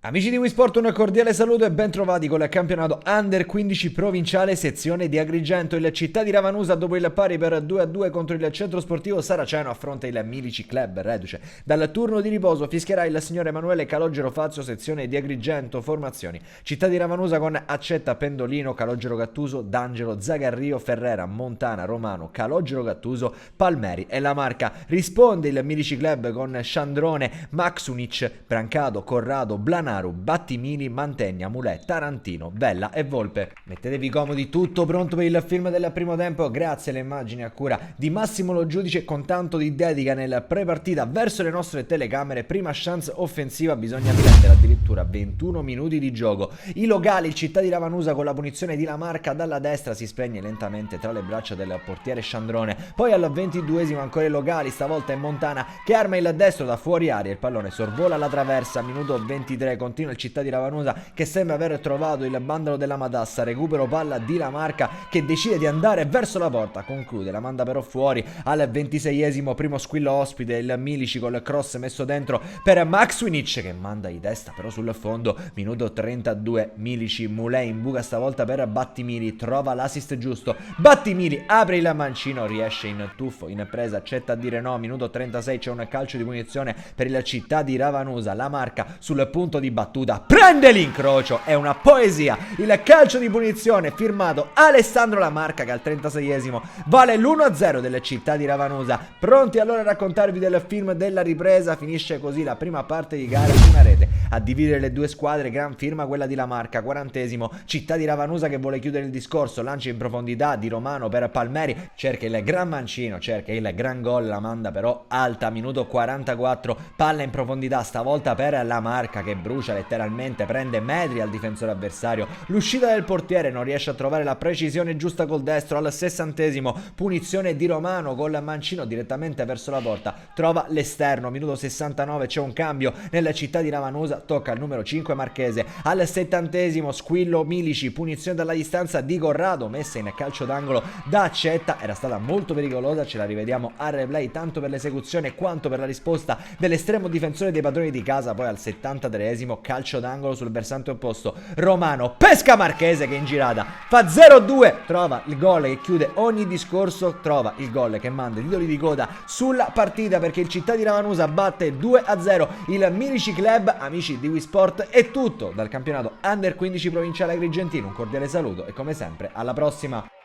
Amici di Wisport, un cordiale saluto e ben trovati con il campionato Under 15 provinciale sezione di Agrigento. Il Città di Ravanusa dopo il pari per 2-2 contro il centro sportivo Saraceno affronta il Milici Club reduce dal turno di riposo. Fischierà il signor Emanuele Calogero Fazio, sezione di Agrigento. Formazioni: Città di Ravanusa con Accetta, Pendolino, Calogero Gattuso, D'Angelo, Zagarrio, Ferrera, Montana, Romano, Calogero Gattuso, Palmeri e La Marca. Risponde il Milici Club con Sciandrone, Maxunic, Brancado, Corrado, Blanaru, Battimini, Mantegna, Mulè, Tarantino, Bella e Volpe. Mettetevi comodi, tutto pronto per il film del primo tempo grazie alle immagini a cura di Massimo Lo Giudice con tanto di dedica nel pre-partita verso le nostre telecamere. Prima chance offensiva, bisogna prendere addirittura 21 minuti di gioco. I locali, il Città di Ravanusa con la punizione di La Marca dalla destra si spegne lentamente tra le braccia del portiere Sciandrone. Poi al 22esimo ancora i locali, stavolta è Montana che arma il destro da fuori aria, il pallone sorvola la traversa. Minuto 23, continua il Città di Ravanusa che sembra aver trovato il bandolo della matassa. Recupero palla di La Marca che decide di andare verso la porta, conclude, la manda però fuori. Al 26esimo primo squillo ospite, il Milici col cross messo dentro per Maxunic che manda di testa però sul fondo. Minuto 32, Milici, Mulè in buca stavolta per Battimini, trova l'assist giusto, Battimini apre il mancino, riesce in tuffo, in presa, accetta a dire no. Minuto 36, c'è un calcio di punizione per il Città di Ravanusa. La Marca sul punto di battuta prende l'incrocio, è una poesia il calcio di punizione firmato Alessandro La Marca che al 36esimo vale l'1-0 delle Città di Ravanusa. Pronti allora a raccontarvi del film della ripresa? Finisce così la prima parte di gara, una rete a dividere le due squadre, gran firma quella di La Marca. 40esimo, Città di Ravanusa che vuole chiudere il discorso, lancia in profondità di Romano per Palmeri, cerca il gran mancino, cerca il gran gol, la manda però alta. Minuto 44, palla in profondità stavolta per La Marca che brucia letteralmente, prende metri al difensore avversario. L'uscita del portiere non riesce a trovare la precisione giusta col destro. Al 60esimo, punizione di Romano col mancino direttamente verso la porta, trova l'esterno. Minuto 69, c'è un cambio nella Città di Ravanusa, tocca al numero 5 Marchese. Al 70esimo, squillo Milici, punizione dalla distanza di Corrado messa in calcio d'angolo da Accetta, era stata molto pericolosa, ce la rivediamo a replay tanto per l'esecuzione quanto per la risposta dell'estremo difensore dei padroni di casa. Poi al 73esimo, calcio d'angolo sul versante opposto, Romano pesca Marchese che in girata fa 0-2, trova il gol che chiude ogni discorso, trova il gol che manda i titoli di coda sulla partita perché il Città di Ravanusa batte 2-0 il Milici Club. Amici di Wisport, è tutto dal campionato Under 15 provinciale agrigentino, un cordiale saluto e come sempre alla prossima.